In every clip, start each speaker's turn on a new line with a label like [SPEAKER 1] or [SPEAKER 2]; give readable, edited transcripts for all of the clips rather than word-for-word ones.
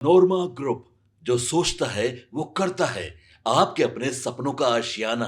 [SPEAKER 1] नोरमा group, जो सोचता है वो करता है। आपके अपने सपनों का आशियाना।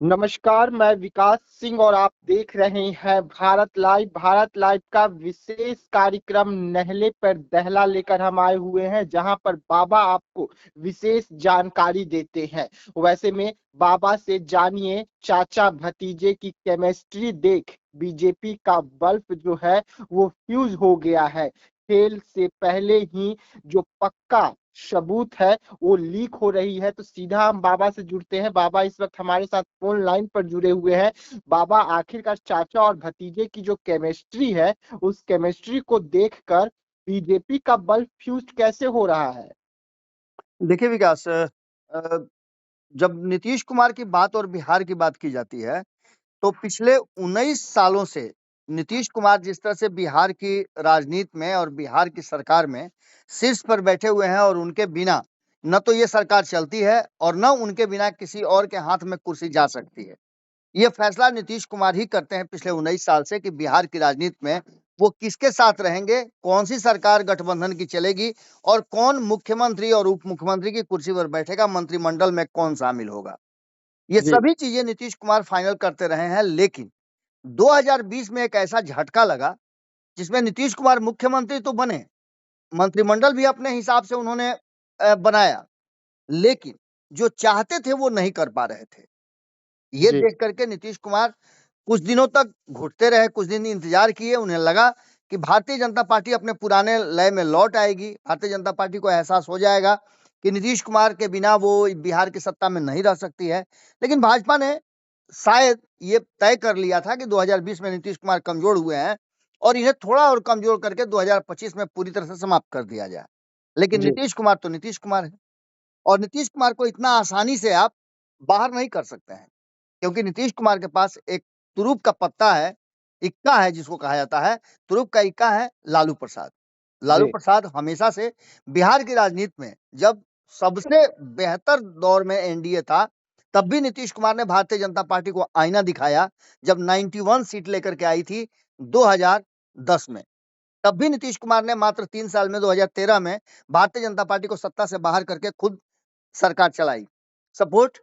[SPEAKER 2] नमस्कार, मैं विकास सिंह और आप देख रहे हैं भारत लाइव। भारत लाइव का विशेष कार्यक्रम नहले पर दहला लेकर हम आए हुए हैं, जहां पर बाबा आपको विशेष जानकारी देते हैं। वैसे में बाबा से जानिए, चाचा भतीजे की केमिस्ट्री देख बीजेपी का बल्ब जो है वो फ्यूज हो गया है। खेल से पहले ही जो पक्का सबूत है वो लीक हो रही है। तो सीधा हम बाबा से जुड़ते हैं। बाबा इस वक्त हमारे साथ फोन लाइन पर जुड़े हुए हैं। बाबा, आखिरकार चाचा और भतीजे की जो केमिस्ट्री है, उस केमिस्ट्री को देखकर बीजेपी का बल्ब फ्यूज कैसे हो रहा है?
[SPEAKER 3] देखिए विकास, जब नीतीश कुमार की बात और बिहार की बात की जाती है, तो पिछले 19 सालों से नीतीश कुमार जिस तरह से बिहार की राजनीति में और बिहार की सरकार में शीर्ष पर बैठे हुए हैं, और उनके बिना न तो ये सरकार चलती है और न उनके बिना किसी और के हाथ में कुर्सी जा सकती है। ये फैसला नीतीश कुमार ही करते हैं पिछले 19 साल से कि बिहार की राजनीति में वो किसके साथ रहेंगे, कौन सी सरकार गठबंधन की चलेगी और कौन मुख्यमंत्री और उप मुख्यमंत्री की कुर्सी पर बैठेगा, मंत्रिमंडल में कौन शामिल होगा। ये
[SPEAKER 2] जी
[SPEAKER 3] सभी चीजें नीतीश कुमार फाइनल करते रहे हैं, लेकिन 2020 में एक ऐसा झटका लगा जिसमें नीतीश कुमार मुख्यमंत्री तो बने, मंत्रिमंडल भी अपने हिसाब से उन्होंने बनाया, लेकिन जो चाहते थे वो नहीं कर पा रहे थे। ये
[SPEAKER 2] जी
[SPEAKER 3] देख करके नीतीश कुमार कुछ दिनों तक घुटते रहे, कुछ दिन इंतजार किए। उन्हें लगा कि भारतीय जनता पार्टी अपने पुराने लय में लौट आएगी, भारतीय जनता पार्टी को एहसास हो जाएगा कि नीतीश कुमार के बिना वो बिहार की सत्ता में नहीं रह सकती है। लेकिन भाजपा ने शायद ये तय कर लिया था कि 2020 में नीतीश कुमार कमजोर हुए हैं और इन्हें थोड़ा और कमजोर करके 2025 में पूरी तरह से समाप्त कर दिया जाए। लेकिन
[SPEAKER 2] जी
[SPEAKER 3] नीतीश कुमार तो नीतीश कुमार है, और नीतीश कुमार को इतना आसानी से आप बाहर नहीं कर सकते हैं, क्योंकि नीतीश कुमार के पास एक तुरुप का पत्ता है, इक्का है जिसको कहा जाता है। तुरुप का इक्का है लालू प्रसाद। लालू
[SPEAKER 2] जी
[SPEAKER 3] प्रसाद हमेशा से बिहार की राजनीति में, जब सबसे बेहतर दौर में एनडीए था, तब भी नीतीश कुमार ने भारतीय जनता पार्टी को आईना दिखाया। जब 91 सीट लेकर के आई थी 2010 में, तब भी नीतीश कुमार ने मात्र 3 साल में 2013 में भारतीय जनता पार्टी को सत्ता से बाहर करके खुद सरकार चलाई। सपोर्ट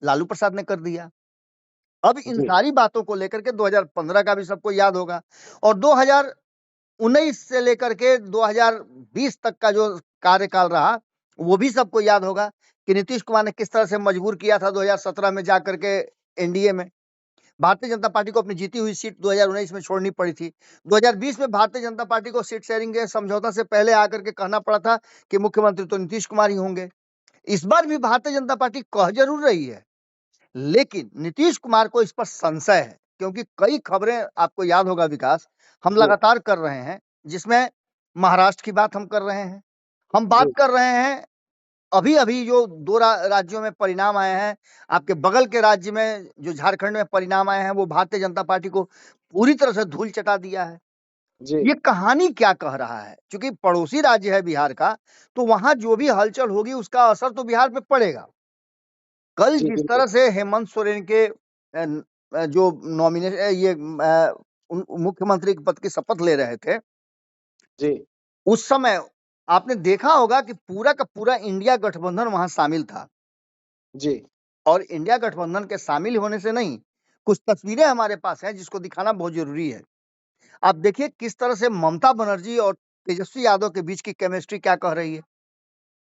[SPEAKER 3] लालू प्रसाद ने कर दिया। अब इन
[SPEAKER 2] जी
[SPEAKER 3] सारी बातों को लेकर के 2015 का भी सबको याद होगा, और 2019 से लेकर के 2020 तक का जो कार्यकाल रहा, वो भी सबको याद होगा कि नीतीश कुमार ने किस तरह से मजबूर किया था 2017 में जाकर के एनडीए में। भारतीय जनता पार्टी को अपनी जीती हुई सीट 2019 में छोड़नी पड़ी थी। 2020 में भारतीय जनता पार्टी को सीट शेयरिंग के समझौता से पहले आकर के कहना पड़ा था कि मुख्यमंत्री तो नीतीश कुमार ही होंगे। इस बार भी भारतीय जनता पार्टी कह जरूर रही है, लेकिन नीतीश कुमार को इस पर संशय है, क्योंकि कई खबरें आपको याद होगा विकास, हम
[SPEAKER 2] जी
[SPEAKER 3] लगातार कर रहे हैं, जिसमें महाराष्ट्र की बात हम कर रहे हैं, हम
[SPEAKER 2] जी
[SPEAKER 3] बात कर रहे हैं अभी अभी जो दो राज्यों में परिणाम आए हैं, आपके बगल के राज्य में जो झारखंड में परिणाम आए हैं, वो भारतीय जनता पार्टी को पूरी तरह से धूल चटा दिया है।
[SPEAKER 2] जी
[SPEAKER 3] ये कहानी क्या कह रहा है? क्योंकि पड़ोसी राज्य है बिहार का, तो वहां जो भी हलचल होगी उसका असर तो बिहार पे पड़ेगा। कल
[SPEAKER 2] जी
[SPEAKER 3] जिस
[SPEAKER 2] बिल्कुल।
[SPEAKER 3] तरह से हेमंत सोरेन के जो नॉमिनेशन ये मुख्यमंत्री के पद की शपथ ले रहे थे,
[SPEAKER 2] जी
[SPEAKER 3] उस समय आपने देखा होगा कि पूरा का पूरा इंडिया गठबंधन वहां शामिल था।
[SPEAKER 2] जी
[SPEAKER 3] और इंडिया गठबंधन के शामिल होने से नहीं, कुछ तस्वीरें हमारे पास हैं जिसको दिखाना बहुत जरूरी है। आप देखिए किस तरह से ममता बनर्जी और तेजस्वी यादव के बीच की केमिस्ट्री क्या कह रही है,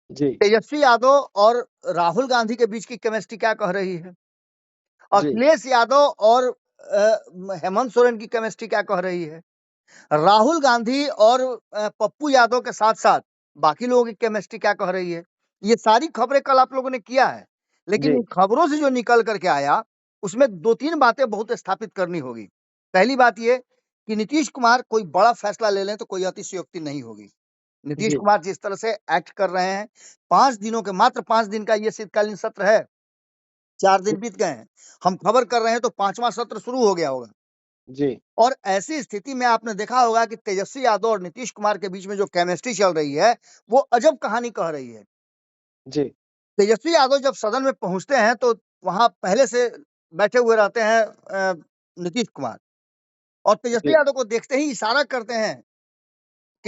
[SPEAKER 2] जी
[SPEAKER 3] तेजस्वी यादव और राहुल गांधी के बीच की केमिस्ट्री क्या कह रही है,
[SPEAKER 2] जी
[SPEAKER 3] अखिलेश यादव और हेमंत सोरेन की केमिस्ट्री क्या कह रही है, राहुल गांधी और पप्पू यादव के साथ साथ बाकी लोगों की केमिस्ट्री क्या कह रही है। ये सारी खबरें कल आप लोगों ने किया है, लेकिन
[SPEAKER 2] जी
[SPEAKER 3] इन खबरों से जो निकल करके आया, उसमें 2-3 बातें बहुत स्थापित करनी होगी। पहली बात ये कि नीतीश कुमार कोई बड़ा फैसला ले लें तो कोई अतिशयोक्ति नहीं होगी। नीतीश
[SPEAKER 2] जी
[SPEAKER 3] कुमार जिस तरह से एक्ट कर रहे हैं, 5 दिनों के, मात्र 5 दिन का ये शीतकालीन सत्र है, 4 दिन बीत गए हैं, हम खबर कर रहे हैं तो 5वां सत्र शुरू हो गया होगा।
[SPEAKER 2] जी
[SPEAKER 3] और ऐसी स्थिति में आपने देखा होगा कि तेजस्वी यादव और नीतीश कुमार के बीच में जो केमिस्ट्री चल रही है, वो अजब कहानी कह रही है।
[SPEAKER 2] जी
[SPEAKER 3] तेजस्वी यादव जब सदन में पहुंचते हैं तो वहां पहले से बैठे हुए रहते हैं नीतीश कुमार, और तेजस्वी
[SPEAKER 2] जी
[SPEAKER 3] यादव को देखते ही इशारा करते हैं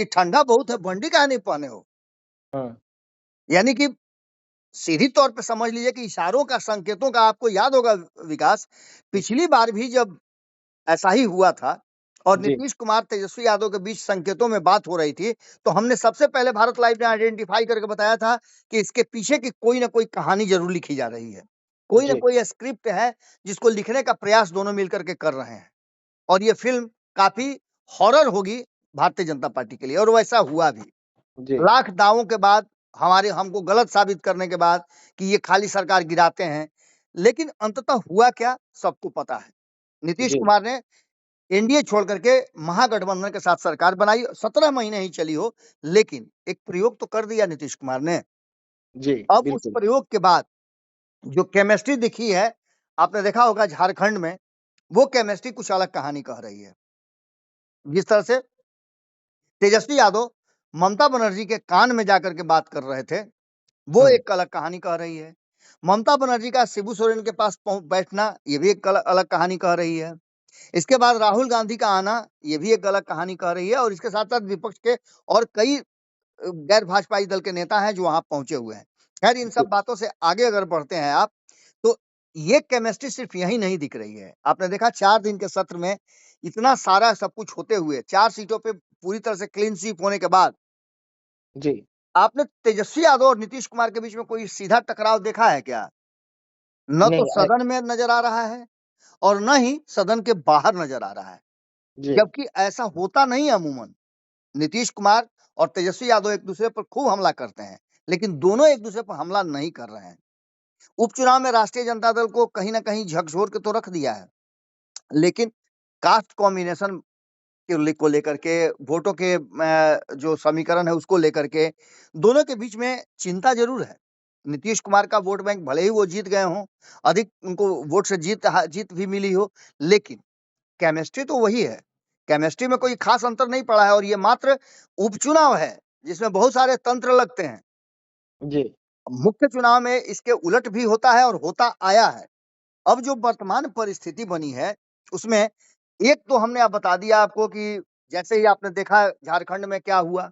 [SPEAKER 3] कि ठंडा बहुत है, बंडी काहे नहीं पहने हो?
[SPEAKER 2] हाँ,
[SPEAKER 3] यानी कि सीधी तौर पे समझ लीजिए कि इशारों का, संकेतों का आपको याद होगा विकास, पिछली बार भी जब ऐसा ही हुआ था और
[SPEAKER 2] जी,
[SPEAKER 3] नीतीश कुमार, तेजस्वी यादव के बीच संकेतों में बात हो रही थी, तो हमने सबसे पहले भारत लाइव ने आइडेंटिफाई करके बताया था कि इसके पीछे की कोई ना कोई कहानी जरूर लिखी जा रही है। कोई ना
[SPEAKER 2] जी,
[SPEAKER 3] कोई स्क्रिप्ट है जिसको लिखने का प्रयास दोनों मिलकर के कर रहे हैं और ये फ़िल्म काफ़ी हॉरर होगी भारतीय जनता पार्टी के लिए और वैसा हुआ भी।
[SPEAKER 2] जी,
[SPEAKER 3] लाख दावों के बाद, हमको गलत साबित करने के बाद कि ये खाली सरकार गिराते हैं, लेकिन अंततः हुआ क्या सबको पता है। नीतीश
[SPEAKER 2] जी,
[SPEAKER 3] कुमार ने एनडीए छोड़ करके महागठबंधन के साथ सरकार बनाई, 17 महीने ही चली हो, लेकिन एक प्रयोग तो कर दिया नीतीश कुमार ने।
[SPEAKER 2] जी,
[SPEAKER 3] अब उस
[SPEAKER 2] बिल्कुल।
[SPEAKER 3] प्रयोग के बाद जो केमिस्ट्री दिखी है, आपने देखा होगा झारखंड में, वो केमिस्ट्री कुछ अलग कहानी कह रही है। जिस तरह से तेजस्वी यादव ममता बनर्जी के कान में जाकर के बात कर रहे थे, वो
[SPEAKER 2] हाँ,
[SPEAKER 3] एक अलग कहानी कह रही है। ममता बनर्जी का शिबू सोरेन के पास बैठना, ये भी एक अलग कहानी कह रही है। इसके बाद राहुल गांधी का आना, ये भी एक अलग कहानी कह रही है और इसके साथ-साथ विपक्ष के और कई गैर भाजपाई दल के नेता हैं जो वहाँ पहुँचे हुए हैं। खैर इन
[SPEAKER 2] जी,
[SPEAKER 3] सब बातों से आगे अगर बढ़ते हैं आप, तो ये केमिस्ट्री सिर्फ यहीं नहीं दिख रही है। आपने देखा 4 दिन के सत्र में इतना सारा सब कुछ होते हुए, 4 सीटों पे पूरी तरह से क्लीन स्वीप होने के बाद,
[SPEAKER 2] जी,
[SPEAKER 3] आपने तेजस्वी यादव और नीतीश कुमार के बीच में कोई सीधा टकराव देखा है क्या? न तो
[SPEAKER 2] नहीं
[SPEAKER 3] सदन में नज़र आ रहा है और न ही सदन के बाहर नज़र आ रहा है।
[SPEAKER 2] जी,
[SPEAKER 3] जबकि ऐसा होता नहीं है अमूमन। नीतीश कुमार और तेजस्वी यादव एक-दूसरे पर खूब हमला करते हैं, लेकिन दोनों एक-दूसरे पर हमला नहीं कर रहे हैं। उपचुनाव में राष्ट्रीय जनता दल को कहीं न कहीं झकझोर के तो रख दिया है, लेकिन कास्ट कॉम्बिनेशन को लेकर के, वोटों के जो समीकरण है उसको लेकर के, दोनों के बीच में चिंता ज़रूर है। नीतीश कुमार का वोट बैंक भले ही वो जीत गए हों, अधिक उनको वोट से जीत भी मिली हो, लेकिन केमिस्ट्री तो वही है। केमिस्ट्री में कोई ख़ास अंतर नहीं पड़ा है और ये मात्र उपचुनाव है, जिसमें बहुत सारे तंत्र लगते हैं।
[SPEAKER 2] जी,
[SPEAKER 3] मुख्य चुनाव में इसके उलट भी होता है और होता आया है। अब जो वर्तमान परिस्थिति बनी है, उसमें एक तो हमने अब बता दिया आपको कि जैसे ही आपने देखा झारखंड में क्या हुआ,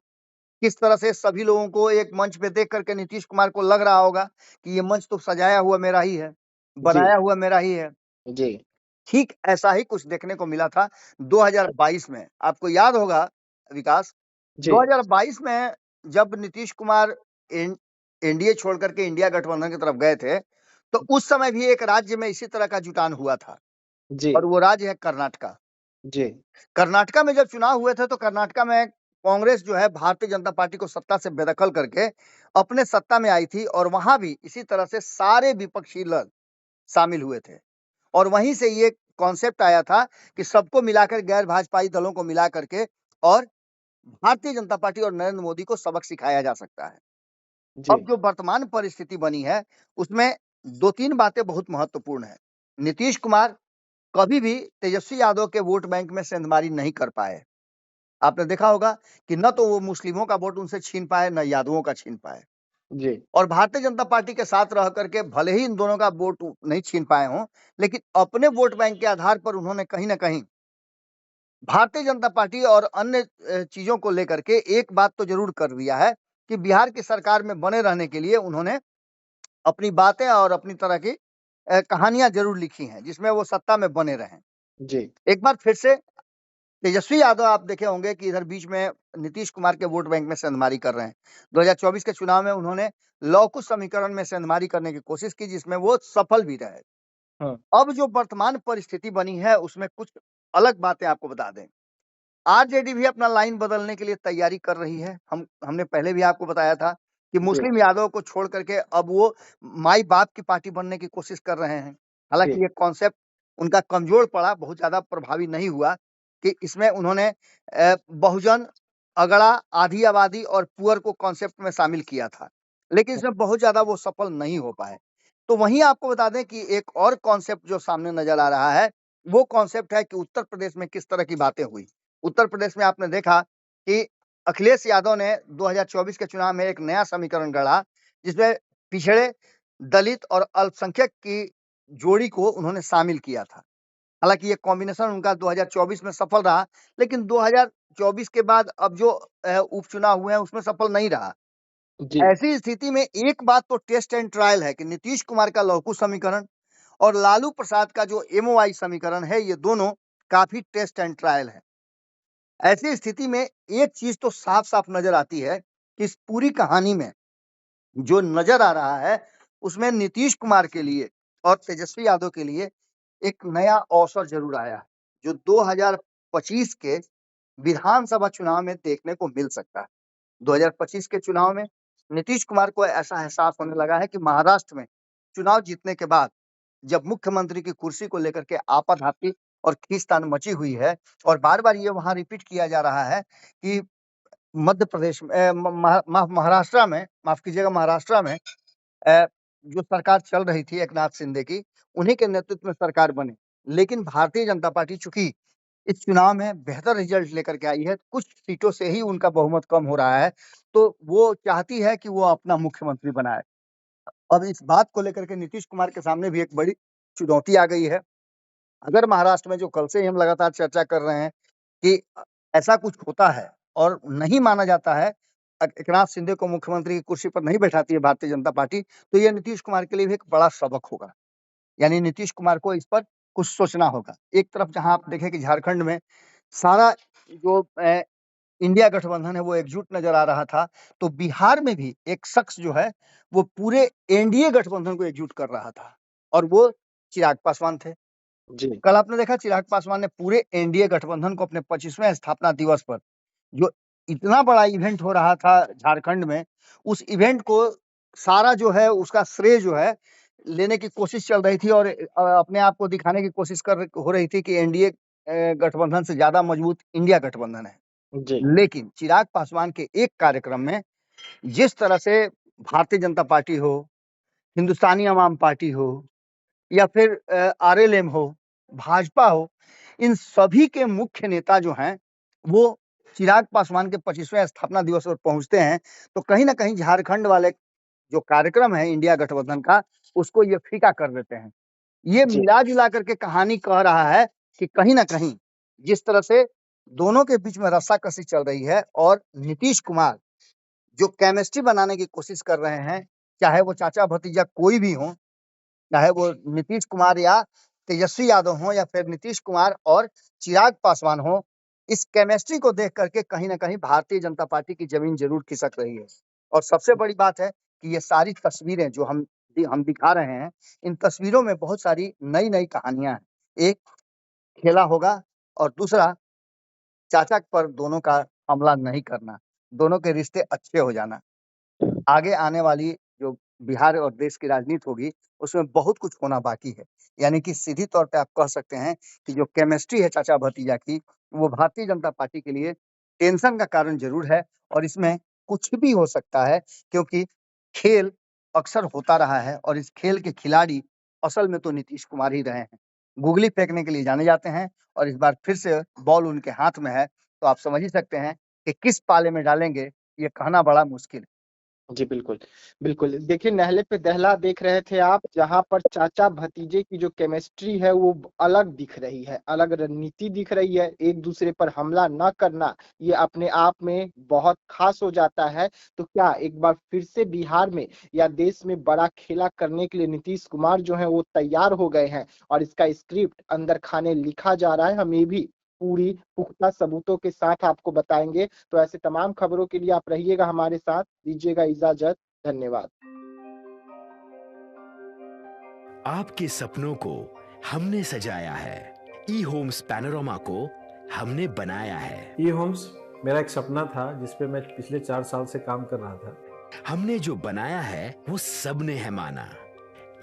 [SPEAKER 3] किस तरह से सभी लोगों को एक मंच पे देख कर के नीतीश कुमार को लग रहा होगा कि ये मंच तो सजाया हुआ मेरा ही है,
[SPEAKER 2] जी,
[SPEAKER 3] बनाया हुआ मेरा ही है।
[SPEAKER 2] जी,
[SPEAKER 3] ठीक ऐसा ही कुछ देखने को मिला था 2022 में। आपको याद होगा विकास,
[SPEAKER 2] जी,
[SPEAKER 3] 2022 में जब नीतीश कुमार एन एनडीए छोड़ कर के इंडिया गठबंधन की तरफ गए थे, तो उस समय भी एक राज्य में इसी तरह का जुटान हुआ था
[SPEAKER 2] जी,
[SPEAKER 3] और वो राज्य है कर्नाटका।
[SPEAKER 2] जी,
[SPEAKER 3] कर्नाटका में जब चुनाव हुए थे तो कर्नाटका में कांग्रेस जो है भारतीय जनता पार्टी को सत्ता से बेदखल करके अपने सत्ता में आई थी और वहाँ भी इसी तरह से सारे विपक्षी दल शामिल हुए थे। और वहीं से ये कॉन्सेप्ट आया था कि सबको मिलाकर, गैर भाजपाई दलों को मिला करके और भारतीय जनता पार्टी और नरेंद्र मोदी को सबक सिखाया जा सकता है।
[SPEAKER 2] जी,
[SPEAKER 3] अब जो वर्तमान परिस्थिति बनी है, उसमें 2-3 बातें बहुत महत्वपूर्ण हैं। नीतीश कुमार कभी भी तेजस्वी यादव के वोट बैंक में सेंधमारी नहीं कर पाए। आपने देखा होगा कि न तो वो मुस्लिमों का वोट उनसे छीन पाए, न यादवों का छीन पाए।
[SPEAKER 2] जी,
[SPEAKER 3] और भारतीय जनता पार्टी के साथ रह करके भले ही इन दोनों का वोट नहीं छीन पाए हों, लेकिन अपने वोट बैंक के आधार पर उन्होंने कहीं न कहीं भारतीय जनता पार्टी और अन्य चीज़ों को लेकर के एक बात तो ज़रूर कर दिया है कि बिहार की सरकार में बने रहने के लिए उन्होंने अपनी बातें और अपनी तरह की कहानियाँ ज़रूर लिखी हैं, जिसमें वो सत्ता में बने रहें।
[SPEAKER 2] जी,
[SPEAKER 3] एक बार फिर से तेजस्वी यादव आप देखे होंगे कि इधर बीच में नीतीश कुमार के वोट बैंक में सेंधमारी कर रहे हैं। 2024 के चुनाव में उन्होंने लव-कुश समीकरण में सेंधमारी करने की कोशिश की, जिसमें वो सफल भी रहे।
[SPEAKER 2] हाँ,
[SPEAKER 3] अब जो वर्तमान परिस्थिति बनी है, उसमें कुछ अलग बातें आपको बता दें। आरजेडी भी अपना लाइन बदलने के लिए तैयारी कर रही है। हमने पहले भी आपको बताया था कि
[SPEAKER 2] जी,
[SPEAKER 3] मुस्लिम यादव को छोड़ करके अब वो माई-बाप की पार्टी बनने की कोशिश कर रहे हैं।
[SPEAKER 2] जी,
[SPEAKER 3] हालाँकि ये कॉन्सेप्ट उनका कमज़ोर पड़ा, बहुत ज़्यादा प्रभावी नहीं हुआ कि इसमें उन्होंने बहुजन, अगड़ा, आधी आबादी और पुअर को कॉन्सेप्ट में शामिल किया था। लेकिन इसमें बहुत ज़्यादा वो सफल नहीं हो पाए। तो वहीं आपको बता दें कि एक और कॉन्सेप्ट जो सामने नज़र आ रहा है, वो कॉन्सेप्ट है कि उत्तर प्रदेश में किस तरह की बातें हुई। उत्तर प्रदेश में आपने देखा कि अखिलेश यादव ने 2024 के चुनाव में एक नया समीकरण गढ़ा, जिसमें पिछड़े, दलित और अल्पसंख्यक की जोड़ी को उन्होंने शामिल किया था। हालाँकि ये कॉम्बिनेशन उनका 2024 में सफल रहा, लेकिन 2024 के बाद अब जो उपचुनाव हुए हैं उसमें सफल नहीं रहा।
[SPEAKER 2] जी
[SPEAKER 3] ऐसी स्थिति में एक बात तो टेस्ट एंड ट्रायल है कि नीतीश कुमार का लौहकू समीकरण और लालू प्रसाद का जो एमओआई समीकरण है, ये दोनों काफी टेस्ट एंड ट्रायल है। ऐसी स्थिति में एक चीज तो साफ-साफ नजर आती है कि इस पूरी कहानी में जो नजर आ रहा है, उसमें नीतीश कुमार के लिए और तेजस्वी यादव के लिए एक नया अवसर जरूर आया है, जो 2025 के विधानसभा चुनाव में देखने को मिल सकता है। 2025 के चुनाव में नीतीश कुमार को ऐसा एहसास होने लगा है कि महाराष्ट्र में चुनाव जीतने के बाद जब मुख्यमंत्री की कुर्सी को लेकर के आपाधापी और खींचतान मची हुई है और बार-बार ये वहाँ रिपीट किया जा रहा है कि मध्य प्रदेश में महाराष्ट्र में, माफ कीजिएगा, महाराष्ट्र में जो सरकार चल रही थी एकनाथ शिंदे की, उन्हीं के नेतृत्व में सरकार बने। लेकिन भारतीय जनता पार्टी चूंकि इस चुनाव में बेहतर रिजल्ट लेकर के आई है, कुछ सीटों से ही उनका बहुमत कम हो रहा है, तो वो चाहती है कि वो अपना मुख्यमंत्री बनाए। अब इस बात को लेकर के नीतीश कुमार के सामने भी एक बड़ी चुनौती आ गई है। अगर महाराष्ट्र में जो कल से ही हम लगातार चर्चा कर रहे हैं कि ऐसा कुछ होता है और नहीं माना जाता है, एकनाथ शिंदे को मुख्यमंत्री की कुर्सी पर नहीं बैठाती है भारतीय जनता पार्टी, तो ये नीतीश कुमार के लिए भी एक बड़ा सबक होगा। यानी नीतीश कुमार को इस पर कुछ सोचना होगा। एक तरफ जहां आप देखें कि झारखंड में सारा जो इंडिया गठबंधन है वो एकजुट नजर आ रहा था, तो बिहार में भी एक शख्स जो है वो पूरे एनडीए गठबंधन को एकजुट कर रहा था और वो चिराग पासवान थे।
[SPEAKER 2] जी
[SPEAKER 3] कल आपने देखा चिराग पासवान ने पूरे एनडीए गठबंधन को अपने 25वें स्थापना दिवस पर, जो इतना बड़ा इवेंट हो रहा था झारखंड में, उस इवेंट को सारा जो है उसका श्रेय जो है लेने की कोशिश चल रही थी और अपने आप को दिखाने की कोशिश हो रही थी कि एनडीए गठबंधन से ज्यादा मजबूत इंडिया गठबंधन है।
[SPEAKER 2] जी
[SPEAKER 3] लेकिन चिराग पासवान के एक कार्यक्रम में जिस तरह से भारतीय जनता पार्टी हो, हिंदुस्तानी अवाम पार्टी हो या फिर आरएलएम हो, भाजपा हो, इन सभी के मुख्य नेता जो हैं वो चिराग पासवान के 25वें स्थापना दिवस पर पहुंचते हैं, तो कहीं न कहीं झारखंड वाले जो कार्यक्रम है इंडिया गठबंधन का, उसको ये फीका कर देते हैं। ये
[SPEAKER 2] जी
[SPEAKER 3] मिला-जुला करके कहानी कह रहा है कि कहीं न कहीं जिस तरह से दोनों के बीच में रस्साकसी चल रही है और नीतीश कुमार जो केमिस्ट्री बनाने की कोशिश कर रहे हैं, चाहे वो चाचा-भतीजा कोई भी हों, चाहे वो नीतीश कुमार या तेजस्वी यादव हों या फिर नीतीश कुमार और चिराग पासवान हों, इस केमिस्ट्री को देख करके कहीं न कहीं भारतीय जनता पार्टी की ज़मीन ज़रूर खिसक रही है। और सबसे बड़ी बात है कि ये सारी तस्वीरें जो हम दिखा रहे हैं, इन तस्वीरों में बहुत सारी नई-नई कहानियाँ हैं। एक खेला होगा और दूसरा चाचा पर दोनों का हमला नहीं करना, दोनों के रिश्ते अच्छे हो जाना। आगे आने वाली जो बिहार और देश की राजनीति होगी, उसमें बहुत कुछ होना बाकी है। यानी कि सीधी तौर पे आप कह सकते हैं कि जो केमिस्ट्री है चाचा-भतीजा की, वो भारतीय जनता पार्टी के लिए टेंशन का कारण ज़रूर है और इसमें कुछ भी हो सकता है, क्योंकि खेल अक्सर होता रहा है और इस खेल के खिलाड़ी असल में तो नीतीश कुमार ही रहे हैं। गुगली फेंकने के लिए जाने जाते हैं और इस बार फिर से बॉल उनके हाथ में है, तो आप समझ ही सकते हैं कि किस पाले में डालेंगे, ये कहना बड़ा मुश्किल है।
[SPEAKER 2] जी, बिल्कुल। बिल्कुल, देखिए नहले पे दहला देख रहे थे आप, जहाँ पर चाचा-भतीजे की जो केमिस्ट्री है वो अलग दिख रही है, अलग रणनीति दिख रही है, एक-दूसरे पर हमला ना करना, ये अपने आप में बहुत ख़ास हो जाता है। तो क्या एक बार फिर से बिहार में या देश में बड़ा खेला करने के लिए नीतीश कुमार जो हैं वो तैयार हो गए हैं और इसका स्क्रिप्ट अंदर खाने लिखा जा रहा है, हम ये भी पूरी पुख्ता सबूतों के साथ आपको बताएँगे। तो ऐसे तमाम खबरों के लिए आप रहिएगा हमारे साथ, दीजिएगा इजाज़त, धन्यवाद।
[SPEAKER 4] आपके सपनों को हमने सजाया है, ई होम्स पैनोरामा को हमने बनाया है।
[SPEAKER 5] ई होम्स मेरा एक सपना था जिस पे मैं पिछले 4 साल से काम कर रहा था।
[SPEAKER 4] हमने जो बनाया है वो सबने है माना।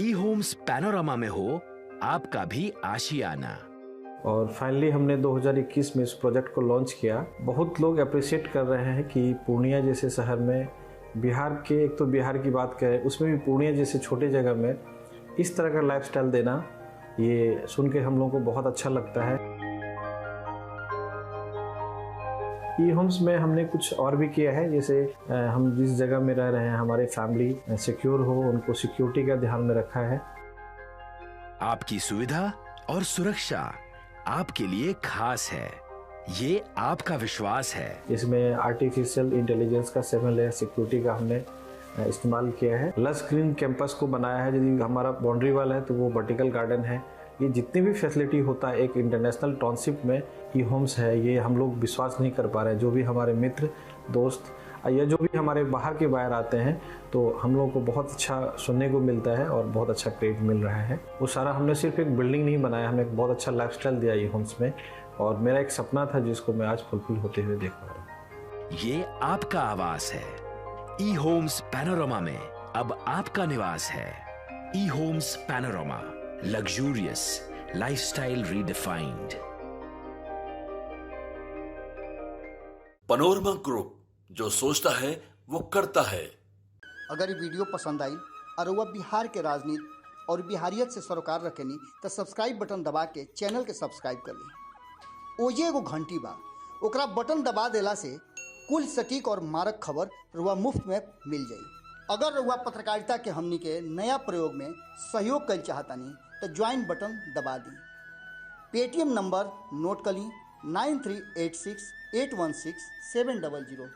[SPEAKER 4] ई होम्स पैनोरामा में हो आपका भी आशियाना।
[SPEAKER 5] और फाइनली हमने 2021 में इस प्रोजेक्ट को लॉन्च किया। बहुत लोग अप्रिशिएट कर रहे हैं कि पूर्णिया जैसे शहर में, बिहार के, एक तो बिहार की बात करें उसमें भी पूर्णिया जैसे छोटे जगह में इस तरह का लाइफस्टाइल देना, ये सुन के हम लोगों को बहुत अच्छा लगता है। ई होम्स में हमने कुछ और भी किया है, जैसे हम जिस जगह में रह रहे हैं हमारे फैमिली सिक्योर हो, उनको सिक्योरिटी का ध्यान में रखा है।
[SPEAKER 4] आपकी सुविधा और सुरक्षा आपके लिए खास है। ये आपका विश्वास है।
[SPEAKER 5] इसमें आर्टिफिशियल इंटेलिजेंस का 7 लेयर सिक्योरिटी का हमने इस्तेमाल किया है। लस ग्रीन कैंपस को बनाया है। यदि हमारा बाउंड्री वाल है तो वो वर्टिकल गार्डन है। ये जितनी भी फैसिलिटी होता है एक इंटरनेशनल टाउनशिप में ई होम्स है, ये हम लोग विश्वास नहीं कर पा रहे हैं। जो भी हमारे मित्र दोस्त या जो भी हमारे बाहर के बाहर आते हैं तो हम लोगों को बहुत अच्छा सुनने को मिलता है और बहुत अच्छा क्रेडिट मिल रहा है। वो सारा हमने सिर्फ एक बिल्डिंग नहीं बनाया, हमने एक बहुत अच्छा लाइफस्टाइल दिया ई होम्स में, और मेरा एक सपना था जिसको मैं आज फुलफिल होते हुए देख पा रहा हूँ।
[SPEAKER 4] ये आपका आवास है। ई होम्स पैनोरामा में अब आपका निवास है। E homes Panorama, luxurious lifestyle redefined.
[SPEAKER 1] Panorama group, जो सोचता है वो करता है।
[SPEAKER 6] अगर ये वीडियो पसंद आई और वह बिहार के राजनीति और बिहारियत से सरोकार रखेनी तो सब्सक्राइब बटन दबा के चैनल के सब्सक्राइब कर ली। ओजे एगो घंटी बा, ओकरा बटन दबा देला से कुल सटीक और मारक खबर रुआ मुफ्त में मिल जाई। अगर रुआ पत्रकारिता के हमनी के नया प्रयोग में सहयोग कर चाहतानी तो ज्वाइन बटन दबा दी। पेटीएम नंबर नोट कर ली 9386 816 700।